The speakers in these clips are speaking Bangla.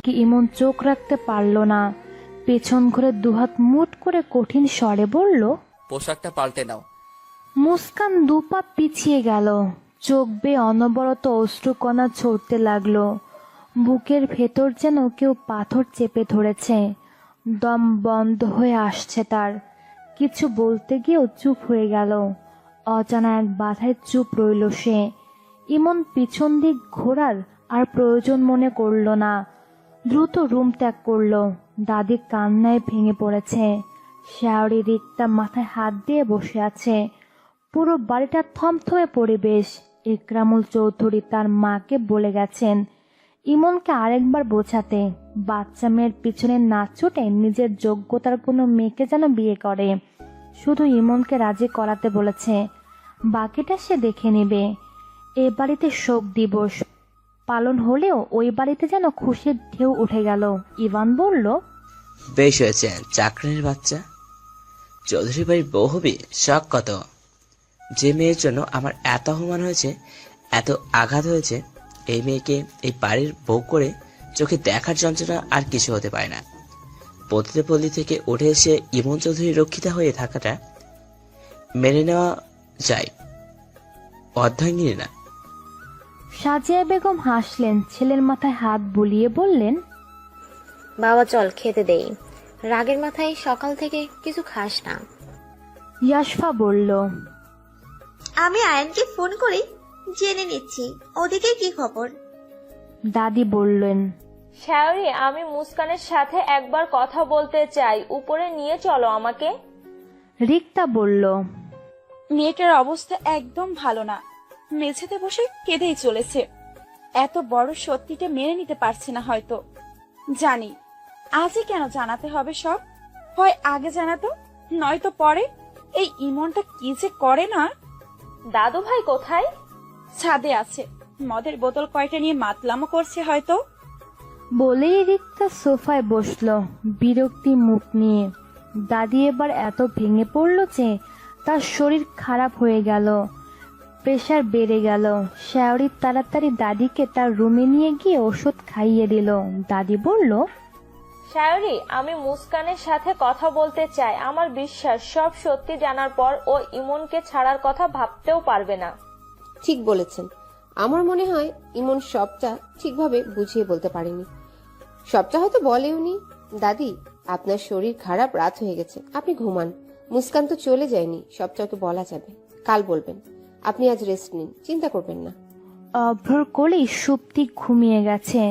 কি ইমন চোখ রাখতে পারল না। পেছন ঘুরে দুহাত মুঠ করে কঠিন স্বরে বলল, পোশাকটা পাল্টে নাও। মুস্কান দুপা পিছিয়ে গেল। চোখ বেয়ে অনবরত অশ্রুকণা ঝরতে লাগলো। বুকের ভেতর যেন কেউ পাথর চেপে ধরেছে। দম বন্ধ হয়ে আসছে তার। কিছু বলতে গিয়েও চুপ হয়ে গেল। অজানা এক বাধায় চুপ রইল সে। ইমন পিছন দিক ঘোরার আর প্রয়োজন মনে করল না। দ্রুত রুম ত্যাগ করল। দাদি কান্নায় ভেঙে পড়েছে। শাওরি রিক্তা মাথায় হাত দিয়ে বসে আছে। পুরো বাড়িটা থমথমে পরিবেশ। ইকরামুল চৌধুরী তার মাকে বলে গেছেন ইমনকে আরেকবার বোঝাতে, বাচ্চা মেয়ের পিছনে না ছুটে নিজের যোগ্যতার কোনো মেয়েকে যেন বিয়ে করে। শুধু ইমনকে রাজি করাতে বলেছে, বাকিটা সে দেখে নেবে। এ বাড়িতে শোক দিবস পালন হলেও ওই বাড়িতে যেন খুশির ঢেউ উঠে গেল। ইভান বলল, বেশ হয়েছে চাকরির বাচ্চা। চৌধুরী বাড়ির বউ হবি, শখ কত। যে মেয়ের জন্য আমার এত অপমান হয়েছে, এত আঘাত হয়েছে, এই মেয়েকে এই বাড়ির বউ করে চোখে দেখার যন্ত্রণা আর কিছু হতে পারে না। পতিতে পল্লী থেকে উঠে এসে ইমন চৌধুরী রক্ষিতা হয়ে থাকাটা মেনে নেওয়া যায়, অর্ধাঙ্গিনী না। সাজিয়া বেগম হাসলেন। ছেলের মাথায় হাত বুলিয়ে বললেন, বাবা চল খেতে দেই, রাগের মাথায় সকাল থেকে কিছু খাস না। ইয়াশফা বলল, আমি আয়নকে ফোন করে জেনে নিচ্ছি ওদিকে কি খবর। দাদি বললেন, শাওরি, আমি মুস্কানের সাথে একবার কথা বলতে চাই, উপরে নিয়ে চলো আমাকে। রিক্তা বলল, মেয়েটার অবস্থা একদম ভালো না, মেঝেতে বসে কেঁদেই চলেছে। এত বড় সত্যিটা মেনে নিতে পারছে না হয়তো। জানি আজই কেন জানাতে হবে সব, হয় আগে জানাতো নয়তো পরে। এই ইমনটা কি যে করে না। দাদু ভাই কোথায়? ছাদে আছে, মদের বোতল কয়টা নিয়ে মাতলামো করছে হয়তো। বলেই রিক্তা সোফায় বসলো বিরক্তি মুখ নিয়ে। দাদি এবার এত ভেঙে পড়লো যে তার শরীর খারাপ হয়ে গেল, প্রেশার বেড়ে গেল। শাওরি তাড়াতাড়ি দাদিকে তার রুমে নিয়ে গিয়ে ওষুধ খাইয়ে দিল। দাদি বলল, শাওরি, আমি মুস্কানের সাথে কথা বলতে চাই। আমার বিশ্বাস সব সত্যি জানার পর ও ইমনকে ছাড়ার কথা ভাবতেও পারবে না। ঠিক বলেছেন। আমার মনে হয় ইমন সবটা ঠিকভাবে বুঝিয়ে বলতে পারেনি, সবটা হয়তো বলেওনি। দাদি, আপনার শরীর খারাপ, রাত হয়ে গেছে, আপনি ঘুমান। মুস্কান তো চলে যায়নি, সবটা ওকে বলা যাবে, কাল বলবেন। আপনি আজ রেস্ট নিন, চিন্তা করবেন না। অভ্রর কোলেই সুপ্তি ঘুমিয়ে গেছে।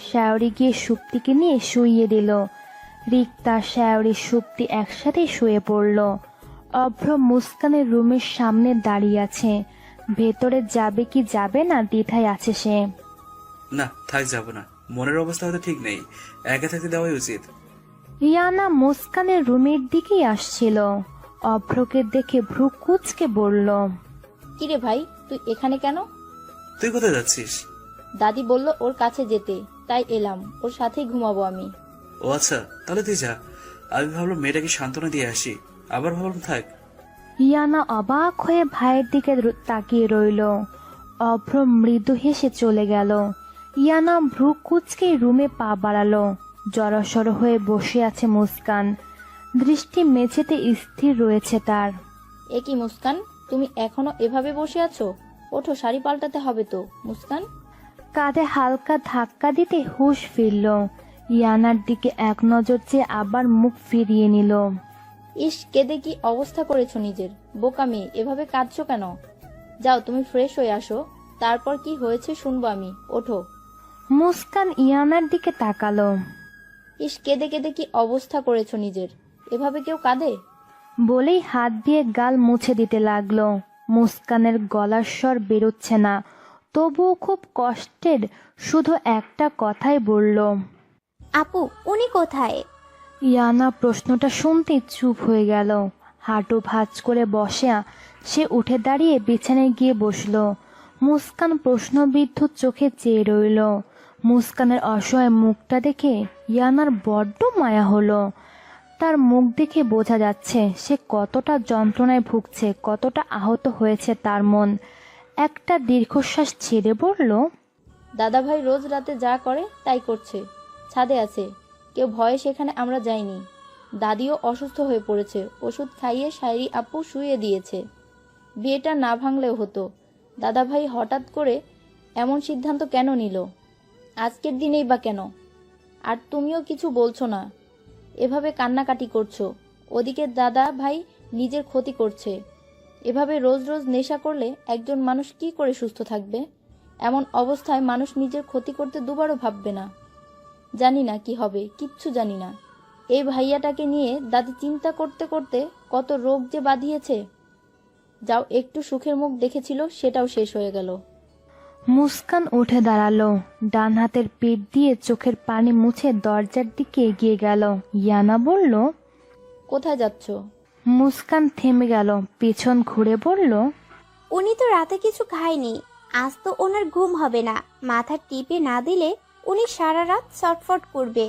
শাওরি গিয়ে সুপ্তিকে নিয়ে শুইয়ে দিল। রিক্তা, শাওরি, সুপ্তি একসাথে শুয়ে পড়ল। অভ্র মুস্কানের রুমের সামনে দাঁড়িয়ে আছে। ভেতরে যাবে কি যাবে না দ্বিধায় আছে সে। না থাক, যাব না, মনের অবস্থা হয়তো ঠিক নেই, একা থাকতে দেওয়াই উচিত। ইয়ানা মুস্কানের রুমের দিকেই আসছিল। অভ্রকে দেখে ভ্রু কুঁচকে বলল, কিরে ভাই, তুই এখানে কেন? তুই কোথায় যাচ্ছিস? দাদি বলল ওর কাছে যেতে, তাই এলাম, ওর সাথেই ঘুমাবো আমি। ও আচ্ছা, তাহলে তুই যা। আমি ভাবলাম মেয়েটাকে সান্ত্বনা দিয়ে আসি, আবার ভাবলাম থাক। ইয়ানা অবাক হয়ে ভাইয়ের দিকে তাকিয়ে রইল। অভ্র মৃদু হেসে চলে গেল। ইয়ানা ভ্রু কুঁচকে রুমে পা বাড়ালো। জড়সড় হয়ে বসে আছে মুস্কান। দৃষ্টি মেঝেতে স্থির রয়েছে তার। এ কি মুস্কান, তুমি এখনো এভাবে বসে আছো? ওঠো, শাড়ি পাল্টাতে হবে তো। মুস্কান কাঁধে হালকা ধাক্কা দিতে হুঁশ ফিরল। ইয়ানার দিকে এক নজর চেয়ে আবার মুখ ফিরিয়ে নিল। ইস, কেঁদে কি অবস্থা করেছো নিজের। বোকা মেয়ে, এভাবে কাঁদছো কেন? যাও, তুমি ফ্রেশ হয়ে আসো, তারপর কি হয়েছে শুনবো আমি। ওঠো। মুস্কান ইয়ানার দিকে তাকালো। ইস, কেঁদে কেঁদে কি অবস্থা করেছো নিজের। এভাবে কেউ কাঁদে? বলেই হাত দিয়ে গাল মুছে দিতে লাগলো। মুস্কানের গলার স্বর বেরোচ্ছে না, তবুও খুব কষ্টের শুধু একটা কথাই বলল, আপু উনি কোথায়? ইয়ানা প্রশ্নটা শুনতে চুপ হয়ে গেল। হাঁটু ভাঁজ করে বসে সে উঠে দাঁড়িয়ে বিছানায় গিয়ে বসল। মুস্কান প্রশ্নবিদ্ধ চোখে চেয়ে রইল। মুস্কানের অসহায় মুখটা দেখে ইয়ানার বড্ড মায়া হলো। তার মুখ দেখে বোঝা যাচ্ছে সে কতটা যন্ত্রণায় ভুগছে, কতটা আহত হয়েছে তার মন। একটা দীর্ঘশ্বাস ছেড়ে বলল, দাদাভাই রোজ রাতে যা করে তাই করছে। ছাদে আছে, কেউ ভয়ে সেখানে আমরা যাইনি। দাদিও অসুস্থ হয়ে পড়েছে, ওষুধ খাইয়ে শায়রি আপু শুইয়ে দিয়েছে। বিয়েটা না ভাঙলেও হতো। দাদাভাই হঠাৎ করে এমন সিদ্ধান্ত কেন নিল? আজকের দিনেই বা কেন? আর তুমিও কিছু বলছো না, এভাবে কান্নাকাটি করছো। ওদিকে দাদা ভাই নিজের ক্ষতি করছে। এভাবে রোজ রোজ নেশা করলে একজন মানুষ কি করে সুস্থ থাকবে? এমন অবস্থায় মানুষ নিজের ক্ষতি করতে দুবারও ভাববে না। জানি না কি হবে, কিচ্ছু জানি না। এই ভাইয়াটাকে নিয়ে দাদি চিন্তা করতে করতে কত রোগ যে বাঁধিয়েছে। যাও একটু সুখের মুখ দেখেছিল, সেটাও শেষ হয়ে গেল। মুস্কান উঠে দাঁড়ালো, ডান হাতের পিঠ দিয়ে চোখের পানি মুছে দরজার দিকে এগিয়ে গেল। ইয়ানা বলল, কোথায় যাচ্ছ? মুস্কান থেমে গেল, পেছন ঘুরে বলল, উনি তো রাতে কিছু খায়নি, আজ তো ওনার ঘুম হবে না। মাথা টিপে না দিলে উনি সারা রাত ছটফট করবে।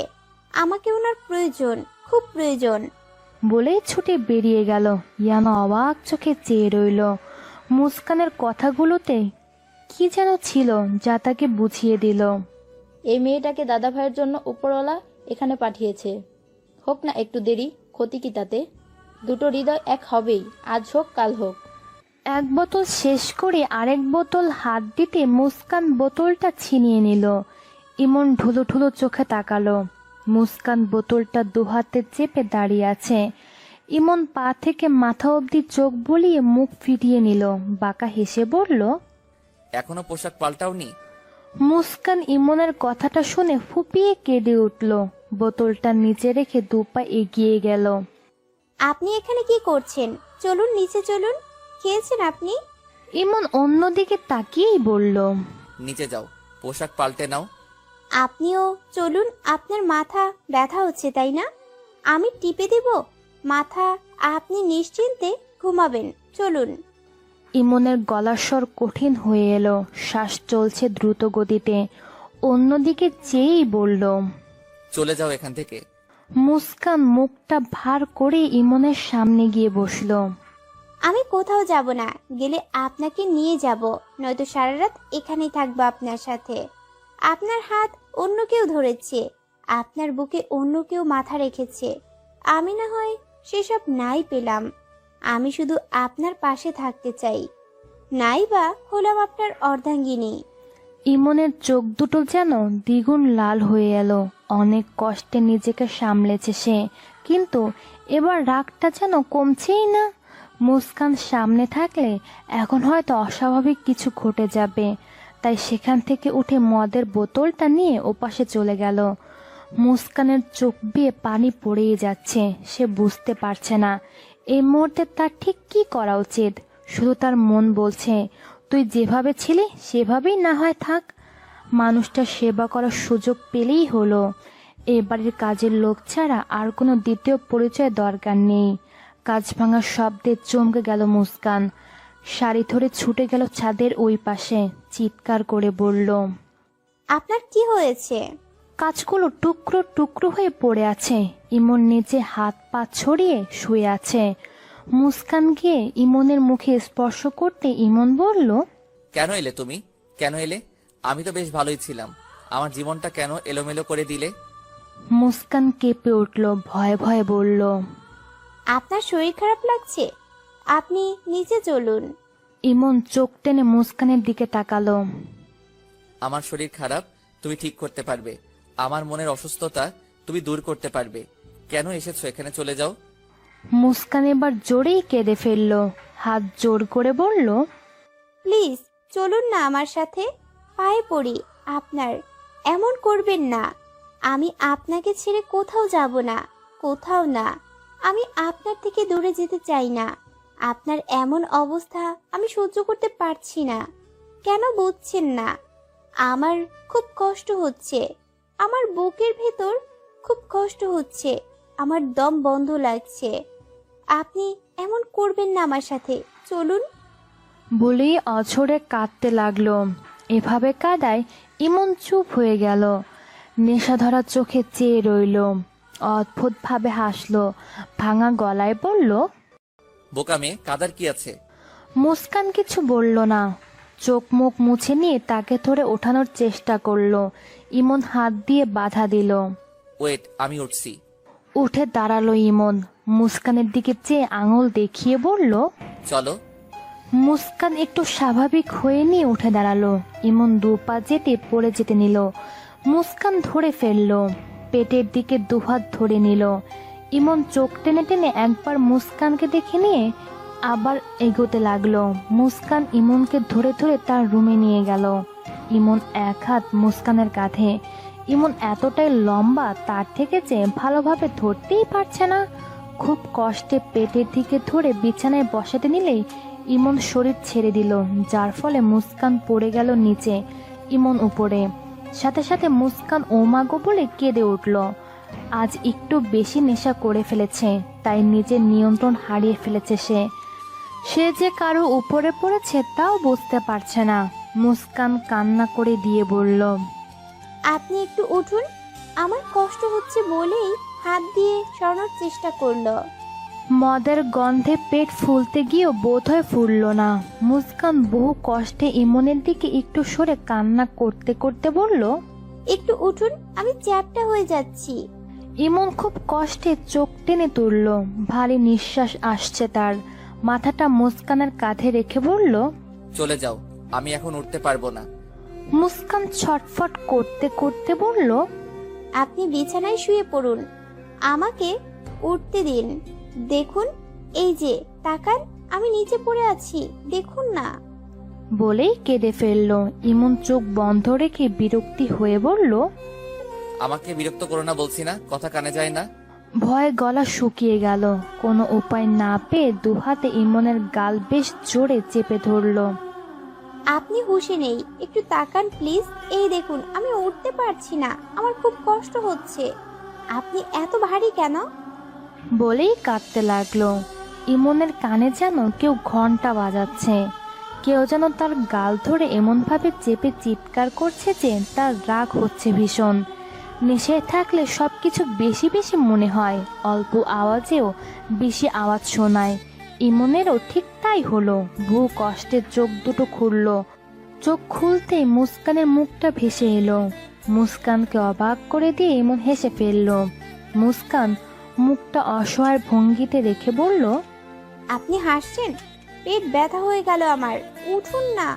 আমাকে ওনার প্রয়োজন, খুব প্রয়োজন। বলেই ছুটে বেরিয়ে গেল। ইয়ানা অবাক চোখে চেয়ে রইল। মুস্কানের কথাগুলোতে কি যেন ছিল যা তাকে বুঝিয়ে দিল। এই মেয়েটাকে দাদা ভাইয়ের জন্য উপরওয়ালা এখানে পাঠিয়েছে। হোক না একটু দেরি, ক্ষতি কি তাতে? দুটো হৃদয় এক হবেই, আজ হোক কাল হোক। এক বোতল শেষ করে আরেক বোতল হাত দিতে মুস্কান বোতলটা ছিনিয়ে নিল। ইমন ঢুলো ঢুলো চোখে তাকালো। মুস্কান বোতলটা দুহাতে চেপে দাঁড়িয়ে আছে। ইমন পা থেকে মাথা অবধি চোখ বুলিয়ে মুখ ফিরিয়ে নিল, বাঁকা হেসে বলল, এখনো পোশাক পাল্টাওনি? মুস্কান ইমনের কথাটা শুনে ফুপিয়ে কেঁদে উঠল। বোতলটা নিচে রেখে দুপা এগিয়ে গেল। আপনি এখানে কি করছেন? চলুন নিচে চলুন। খেয়েছেন আপনি? ইমন অন্যদিকে তাকিয়েই বলল, নিচে যাও, পোশাক পাল্টে নাও। আপনিও চলুন। আপনার মাথা ব্যথা হচ্ছে তাই না? আমি টিপে দেব মাথা, আপনি নিশ্চিন্তে ঘুমাবেন। চলুন। ইমনের গলার স্বর কঠিন হয়ে এলো, শ্বাস চলছে দ্রুত গতিতে। অন্যদিকে চেয়েই বলল, চলে যাও এখান থেকে। মুস্কান মুখটা ভার করে ইমনের সামনে গিয়ে বসলো। আমি কোথাও যাব না, গেলে আপনাকে নিয়ে যাব, নয়তো সারা রাত এখানেই থাকবো আপনার সাথে। আপনার হাত অন্য কেউ ধরেছে, আপনার বুকে অন্য কেউ মাথা রেখেছে। আমি না হয় সেসব নাই পেলাম, আমি শুধু আপনার পাশে থাকতে চাই। নাই বা হলাম আপনার অর্ধাঙ্গিনী। ইমনের চোখ দুটো যেন দ্বিগুণ লাল হয়ে এলো। অনেক কষ্টে নিজেকে সামলেছে সে, কিন্তু এবার রাগটা যেন কমছেই না। মুস্কান সামনে থাকলে এখন হয়তো অস্বাভাবিক কিছু ঘটে যাবে, তাই সেখান থেকে উঠে মদের বোতলটা নিয়ে ওপাশে চলে গেল। মুস্কানের চোখ দিয়ে পানি পড়েই যাচ্ছে, সে বুঝতে পারছে না এই মুহূর্তে তার ঠিক কি করা উচিত। শুধু তার মন বলছে, তুই যেভাবে ছিলি সেভাবেই না হয় থাক। মানুষটার সেবা করার সুযোগ পেলেই হলো। এ বাড়ির কাজের লোক ছাড়া আর কোনো দ্বিতীয় পরিচয় দরকার নেই। কাজ ভাঙার শব্দে চমকে গেল মুস্কান। শাড়ি ধরে ছুটে গেল ছাদের ওই পাশে, চিৎকার করে বলল, আপনার কি হয়েছে? কাজগুলো টুকরো টুকরো হয়ে পড়ে আছে। ইমন নিচে হাত পা ছড়িয়ে শুয়ে আছে। মুস্কান গিয়ে ইমনের মুখে স্পর্শ করতে ইমন বলল, কেন এলে তুমি? কেন এলে? আমি তো বেশ ভালোই ছিলাম, আমার জীবনটা কেন এলোমেলো করে দিলে? মুস্কান কেঁপে উঠল, ভয়ে ভয়ে বলল, আপনার শরীর খারাপ লাগছে? আপনি নিচে চলুন। ইমন চোখ টেনে মুস্কানের দিকে তাকালো। আমার শরীর খারাপ তুমি ঠিক করতে পারবে, আমার মনের অসুস্থতা তুমি দূর করতে পারবে। কেন এসেছো এখানে? চলে যাও। মুস্কান এবার জোরেই কেঁদে ফেলল, হাত জোর করে বলল, প্লিজ চলুন না আমার সাথে, পায়ে পড়ি আপনার। এমন করবেন না। আমি আপনাকে ছেড়ে কোথাও যাব না, কোথাও না। আমি আপনার থেকে দূরে যেতে চাই না। আপনার এমন অবস্থা আমি সহ্য করতে পারছি না। কেন বুঝছেন না? আমার খুব কষ্ট হচ্ছে, আমার বুকের ভেতর খুব কষ্ট হচ্ছে, আমার দম বন্ধ লাগছে। আপনি এমন করবেন না আমার সাথে, চলুন। বলেই অঝরে কাঁদতে লাগলো। এভাবে কাদায় ইমন চুপ হয়ে গেল, নেশাধরা চোখে চেয়ে রইল। অদ্ভুতভাবে হাসলো, ভাঙা গলায় বলল, বোকা মেয়ে, কাদার কি আছে? মুস্কান কিছু বলল না। চোখ মুখ মুছে নিয়ে তাকে ধরে ওঠানোর চেষ্টা করলো। ইমন হাত দিয়ে বাধা দিল। ওয়েট, আমি উঠছি। উঠে দাঁড়ালো ইমন, মুস্কানের দিকে চেয়ে আঙুল দেখিয়ে বলল, চলো। মুস্কান একটু স্বাভাবিক হয়ে নিয়ে উঠে দাঁড়ালো। ইমন 2 পা যেতে পড়ে যেতে নিল। মুস্কান ধরে ফেললো, পেটের দিকে 2 হাত ধরে নিল। ইমন চোখ টেনে টেনে একবার মুস্কানকে দেখে নিয়ে আবার এগোতে লাগলো। মুস্কান ইমনকে ধরে ধরে তার রুমে নিয়ে গেল। ইমন 1 হাত মুস্কানের কাঁধে। ইমন এতটাই লম্বা, তার থেকে যে ভালোভাবে ধরতেই পারছে না। খুব কষ্টে পেটের দিকে ধরে বিছানায় বসাতে নিলেই ইমন শরীর ছেড়ে দিল, যার ফলে মুস্কান পড়ে গেল নিচে, ইমন উপরে। সাথে সাথে মুস্কান ওমাগো বলে কেঁদে উঠল। আজ একটু বেশি নেশা করে ফেলেছে, তাই নিজের নিয়ন্ত্রণ হারিয়ে ফেলেছে সে যে কারো উপরে পড়েছে তাও বুঝতে পারছে না। মুস্কান কান্না করে দিয়ে বলল, আপনি একটু উঠুন। আমার কষ্ট হচ্ছে বলেই হাত দিয়ে সরানোর চেষ্টা করলো। মদের গন্ধে পেট ফুলতে গিয়েও বোধহয় ফুলল না। মুস্কান বহু কষ্টে ইমনের দিকে একটু সরে কান্না করতে করতে বলল, একটু উঠুন, আমি চ্যাপ্টা হয়ে যাচ্ছি। ইমন খুব কষ্টে চোখ টেনে তুলল। ভারী নিঃশ্বাস আসছে তার। মাথাটা মুস্কানের কাঁধে রেখে বলল, চলে যাও, আমি এখন উঠতে পারবো না। মুস্কান ছটফট করতে করতে বলল, আপনি বিছানায় শুয়ে পড়ুন, আমাকে উঠতে দিন। দেখুন, এই যে তাকান, আমি নিচে পড়ে আছি, দেখুন না। বলেই কেঁদে ফেলল। ইমন চোখ বন্ধ রেখে বিরক্তি হয়ে বলল, আমাকে বিরক্ত করো না বলছি না, কথা কানে যায় না। ভয়ে গলা শুকিয়ে গেল। কোনো উপায় না পেয়ে 2 হাতে ইমনের গাল বেশ জোরে চেপে ধরল। আপনি হুঁশে নেই, একটু তাকান প্লিজ। এই দেখুন, আমি উঠতে পারছি না, আমার খুব কষ্ট হচ্ছে। আপনি এত ভারী কেন? বলেই কাঁদতে লাগলো। ইমনের কানে যেন কেউ ঘন্টা বাজাচ্ছে। কেউ যেন তার গাল ধরে এমনভাবে চেপে চিৎকার করছে যে তার রাগ হচ্ছে ভীষণ। নেশায় থাকলে সবকিছু বেশি বেশি মনে হয়, অল্প আওয়াজেও বেশি আওয়াজ শোনায়। ইমনেরও ঠিক তাই হলো। বহু কষ্টে চোখ দুটো খুলল। চোখ খুলতেই মুস্কানের মুখটা ভেসে এলো। মুস্কানকে অবাক করে দিয়ে ইমন হেসে ফেলল। মুস্কান মুখটা অসহায় ভঙ্গিতে রেখে বলল, আপনি হাসছেন? পেট ব্যথা হয়ে গেল আমার, উঠুন না।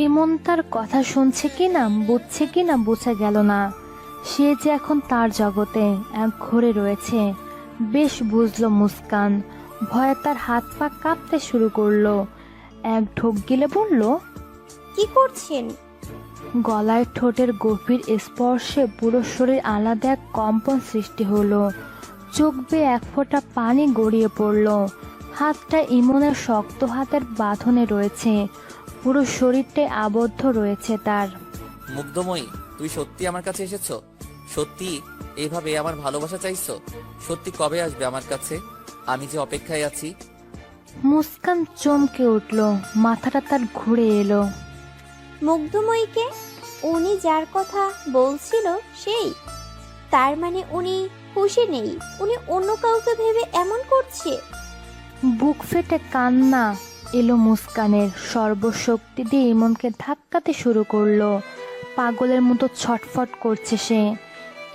ইমন তার কথা শুনছে কিনা বুঝছে কিনা বোঝা গেল না। সে যে এখন তার জগতে এক ঘরে রয়েছে বেশ বুঝলো মুস্কান। ভয়ে তার হাত পা কাঁপতে শুরু করলো। এক ঢোক গিলে বলল, কি করছেন? গলায় ঠোঁটের গভীর স্পর্শে পুরো শরীর আলাদা এক কম্পন সৃষ্টি হলো। চোখ বেয়ে 1 ফোঁটা পানি গড়িয়ে পড়ল। হাতটা ইমনের শক্ত হাতের বাঁধনে রয়েছে, পুরো শরীরটাই আবদ্ধ রয়েছে তার। মুগ্ধময়ী, তুই সত্যি আমার কাছে এসেছো? সত্যি এইভাবে আমার ভালোবাসা চাইছো? সত্যি কবে আসবে আমার কাছে? আমি যে অপেক্ষায় আছি। মুস্কান চমকে উঠল, মাথাটা তার ঘুরে এলো। মুগ্ধময়ীকে? উনি যার কথা বলছিল সেই? তার মানে উনি হুঁশে নেই, উনি অন্য কাউকে ভেবে এমন করছে? বুক ফেটে কান্না এলো মুস্কানের। সর্বশক্তি দিয়ে ইমনকে ধাক্কাতে শুরু করলো। পাগলের মতো ছটফট করছে সে।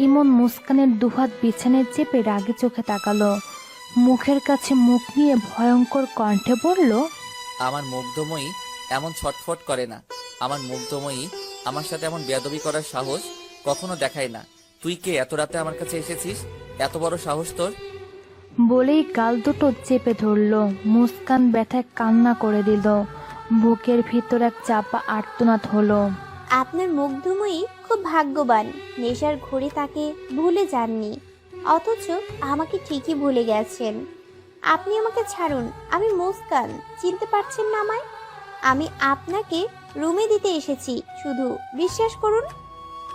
ইমন মুস্কানের 2 হাত বিছানায় চেপে রাগে চোখে তাকালো। মুখের কাছে মুখ নিয়ে ভয়ঙ্কর কণ্ঠে বলল, আমার মুগ্ধময়ী এমন ছটফট করে না। আমার মুগ্ধময়ী আমার সাথে এমন বেয়াদবি করার সাহস কখনো দেখায় না। তুই কে এত রাতে আমার কাছে এসেছিস? এত বড় সাহস তোর? বলেই গাল দুটো চেপে ধরল। মুস্কান ব্যথায় কান্না করে দিল। বুকের ভিতর এক চাপা আর্তনাদ হলো। আপনার মুগ্ধময়ী খুব ভাগ্যবান, নেশার ঘড়ি তাকে ভুলে যাননি, অথচ আমাকে ঠিকই ভুলে গেছেন। আপনি আমাকে ছাড়ুন, আমি মুস্কান, চিনতে পারছেন না আমায়? আমি আপনাকে রুমে দিতে এসেছি, শুধু বিশ্বাস করুন।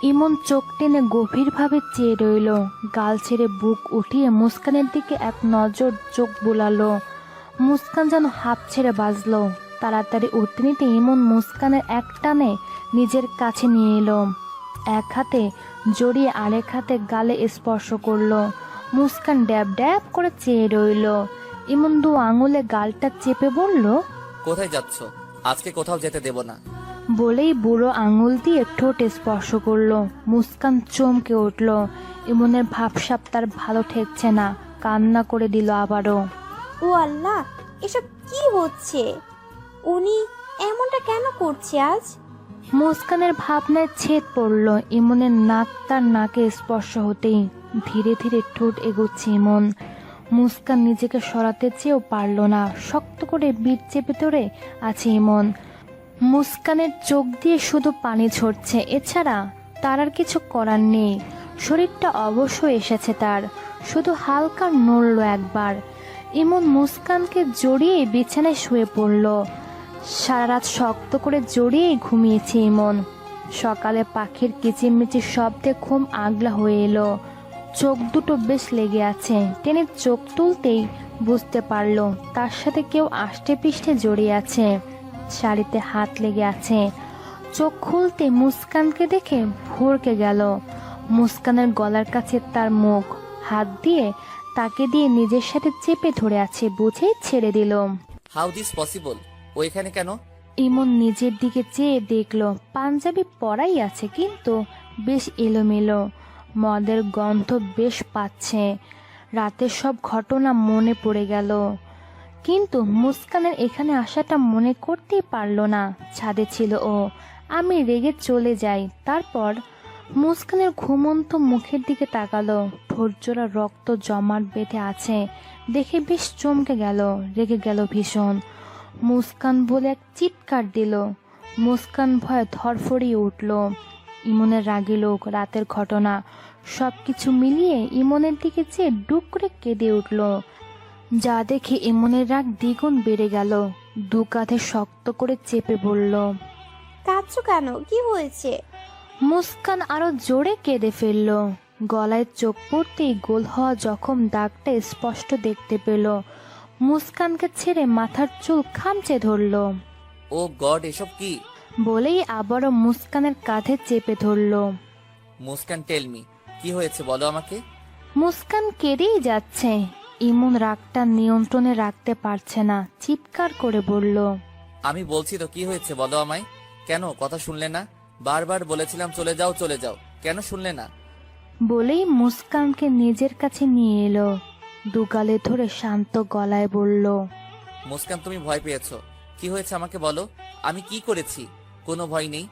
ইমন চোখ টেনে গভীরভাবে চেয়ে রইল। গাল ছেড়ে বুক উঠিয়ে মুস্কানের দিকে এক নজর চোখ বুলালো। মুস্কান যেন হাঁপ ছেড়ে বাজলো। তাড়াতাড়ি উঠতে নিতে ইমন মুস্কানের এক টানে নিজের কাছে নিয়ে এলো। এক হাতে জড়িয়ে আরেক হাতে গালে স্পর্শ করলো। মুস্কান ড্যাব ড্যাব করে চেয়ে রইল। ইমন 2 আঙুলে গালটা চেপে বলল, কোথায় যাচ্ছ? আজকে কোথাও যেতে দেব না। বলেই বুড়ো আঙুল দিয়ে ঠোঁট স্পর্শ করলো। মুস্কান চমকে উঠল। ইমনের ভাবসাব তার ভালো ঠেকছে না, কান্না করে দিল আবারও। ও আল্লাহ, এসব কি হচ্ছে? উনি এমনটা কেন করছে আজ? মুস্কানের ভাবনায় ছেদ পড়ল। ইমনের নাক তার নাকে স্পর্শ হতেই ধীরে ধীরে ঠোঁট এগোচ্ছে ইমন। মুস্কান নিজেকে সরাতে চেয়েও পারল না, শক্ত করে বিট চেপে ধরে আছে ইমন। মুস্কানের চোখ দিয়ে শুধু পানি ঝরছে, এছাড়া তার আর কিছু করার নেই। শরীরটা অবশ্য এসেছে তার, শুধু হালকা নড়ল একবার। ইমন মুস্কানকে জড়িয়ে বিছানায় শুয়ে পড়ল। সারা রাত শক্ত করে জড়িয়েই ঘুমিয়েছে ইমন। সকালে পাখির কিচিরমিচির শব্দে ঘুম আগলা হয়ে এলো। চোখ দুটো বেশ লেগে আছে। টেনে চোখ তুলতেই বুঝতে পারলো তার সাথে কেউ আষ্টে পিষ্টে জড়িয়ে আছে, শাড়িতে হাত লেগে আছে। চোখ খুলতে মুস্কানকে দেখে ভরকে গেল। মুস্কানের গলার কাছে তার মুখ, হাত দিয়ে তাকে দিয়ে নিজের সাথে চেপে ধরে আছে বুঝেই ছেড়ে দিল। How this possible? ও এখানে কেন? ইমন নিজের দিকে চেয়ে দেখলো পাঞ্জাবি পরাই আছে, কিন্তু বেশ এলোমেলো। মদের গন্ধ বেশ পাচ্ছে। রাতের সব ঘটনা মনে পড়ে গেল, কিন্তু মুস্কানের এখানে আসাটা মনে করতেই পারল না। ছাদে ছিল ও। আমি রেগে চলে যাই। তারপর মুস্কানের ঘুমন্ত মুখের দিকে তাকালো। ঠোঁটজোড়া রক্ত জমাট বেঁধে আছে দেখে বেশ চমকে গেল, রেগে গেল ভীষণ। মুস্কান বলে এক চিৎকার দিল। মুস্কান ভয়ে ধরফড়িয়ে উঠল। ইমনের রাগী লোক, রাতের ঘটনা, সবকিছু মিলিয়ে ইমনের দিকে চেয়ে ডুক করে কেঁদে উঠল। যা দেখে ইমনের রাগ দ্বিগুণ বেড়ে গেল। দু কাঁধে শক্ত করে চেপে বলল, কাঁদছো কেন? কি হয়েছে? মুস্কান আরো জোরে কেঁদে ফেলল। গলায় চোখ পড়তেই গোল হওয়া জখম দাগটা স্পষ্ট দেখতে পেল। মুস্কানকে ছেড়ে মাথার চুল খামচে ধরল। ও গড, এসব কি? বলেই আবারও মুস্কানের কাঁধে চেপে ধরল। মুস্কান, টেল মি, কি হয়েছে বলো আমাকে। মুস্কান কেঁদেই যাচ্ছে। ইমন রাগটা নিয়ন্ত্রণে রাখতে পারছে না, চিৎকার করে বলল, আমি বলছি তো, কি হয়েছে বলো আমায়। কেন কথা শুনলে না? বারবার বলেছিলাম চলে যাও চলে যাও, কেন শুনলে না? বলেই মুস্কানকে নিজের কাছে নিয়ে এলো। দুগালে ধরে শান্ত গলায় বলল, মুস্কান, তুমি ভয় পেয়েছো। কি হয়েছে আমাকে বলো। আমি কি করেছি? কোনো ভয় নেই।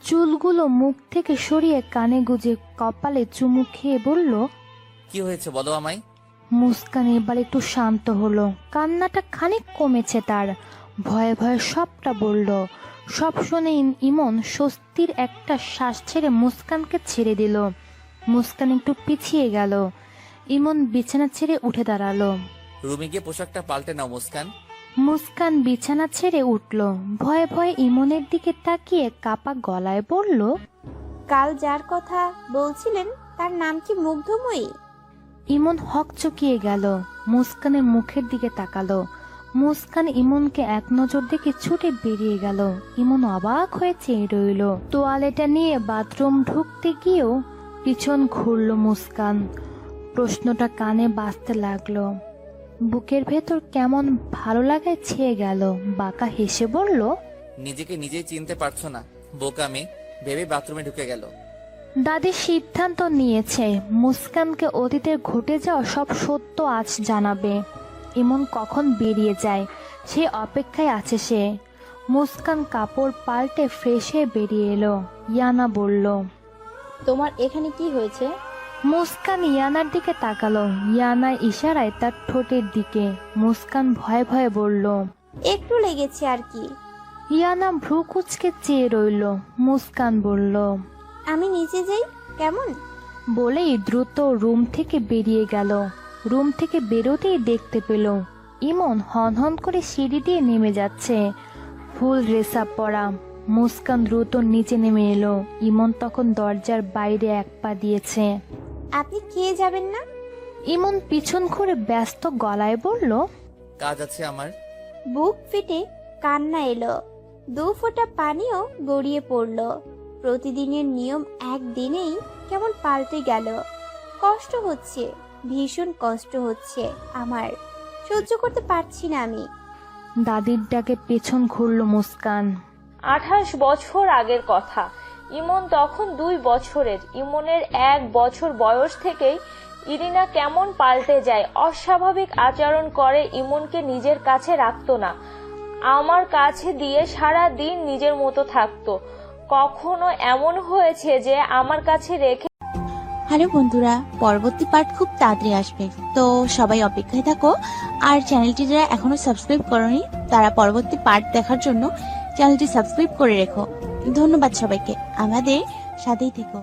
চুলগুলো মুখ থেকে সরিয়ে কানে গুজে কপালে চুমু খেয়ে বলল, কি হয়েছে বলো আমায়। মুস্কান এবার একটু শান্ত হলো। কান্নাটা খানিক কমেছে তার। ভয়ে ভয়ে সবটা বলল। সব শুনে ইমন স্বস্তির একটা শ্বাস ছেড়ে মুস্কানকে ছেড়ে দিল। মুস্কান একটু পিছিয়ে গেল। ইমন বিছানা ছেড়ে উঠে দাঁড়ালো। রুমে গিয়ে পোশাকটা পাল্টে নাও মুস্কান। মুস্কান বিছানা ছেড়ে উঠল। ভয়ে ভয়ে ইমনের দিকে তাকিয়ে কাপা গলায় বলল, কাল যার কথা বলছিলেন তার নাম কি মুগ্ধময়ী? ইমন হকচকিয়ে গেল। মুস্কানের মুখের দিকে তাকালো। মুস্কান ইমনকে এক নজর দেখে ছুটে বেরিয়ে গেল। ইমন অবাক হয়ে চেয়ে রইল। তোয়ালেটা নিয়ে বাথরুম ঢুকতে গিয়েও পিছন ঘুরল মুস্কান। প্রশ্নটা কানে বাজতে লাগলো। বুকের ভেতর কেমন ভালো লাগায় ছেয়ে গেল। বাঁকা হেসে বলল, নিজেকে নিজেই চিনতে পারছো না, বোকা মেয়ে ভেবে বাথরুমে ঢুকে গেল। দাদি সিদ্ধান্ত নিয়েছে মুস্কানকে অতীতের ঘটে যাওয়া সব সত্য আজ জানাবে। ইমন কখন বেরিয়ে যায় সে অপেক্ষায় আছে সে। মুস্কান কাপড় পাল্টে ফ্রেশ হয়ে বেরিয়ে এলো। ইয়ানা বলল, তোমার এখানে কি হয়েছে? মুস্কান ইয়ানার দিকে তাকালো। ইয়ানা ইশারায় তার ঠোঁটের দিকে। মুস্কান ভয়ে ভয়ে বলল, একটু লেগেছে আর কি। ইয়ানা ভ্রু কুচকে চেয়ে রইল। মুস্কান বলল, আমি নিচে যাই কেমন? বলেই দ্রুত রুম থেকে বেরিয়ে গেল। রুম থেকে বেরোতেই দেখতে পেল ইমন হনহন করে সিঁড়ি দিয়ে নেমে যাচ্ছে, ফুল ড্রেস আপ পরা। মুস্কান দ্রুত নিচে নেমে এলো। ইমন তখন দরজার বাইরে এক পা দিয়েছে। আপনি খেয়ে যাবেন না? ইমন পিছন ঘুরে ব্যস্ত গলায় বলল, কাজ আছে আমার। বুক ফেটে কান্না এলো। 2 ফোঁটা পানিও গড়িয়ে পড়ল। প্রতিদিনের নিয়ম একদিনেই কেমন পাল্টে গেল। কষ্ট হচ্ছে, ভীষণ কষ্ট হচ্ছে আমার। সহ্য করতে পারছি না আমি। দাদির ডাকে পেছন ঘুরল মুস্কান। 28 বছর আগের কথা। ইমন তখন 2 বছরের। ইমনের 1 বছর বয়স থেকেই ইরিনা কেমন পাল্টে যায়, অস্বাভাবিক আচরণ করে, ইমনকে নিজের কাছে রাখতো না, আমার কাছে দিয়ে সারা দিন নিজের মতো থাকতো। কখনো এমন হয়েছে যে আমার কাছে রেখে হ্যালো বন্ধুরা, পরবর্তী পার্ট খুব তাড়াতাড়ি আসবে, তো সবাই অপেক্ষায় থাকো। আর চ্যানেলটি যারা এখনো সাবস্ক্রাইব করনি তারা পরবর্তী পার্ট দেখার জন্য চ্যানেলটি সাবস্ক্রাইব করে রেখো। ধন্যবাদ সবাইকে, আমাদের সাথেই থেকো।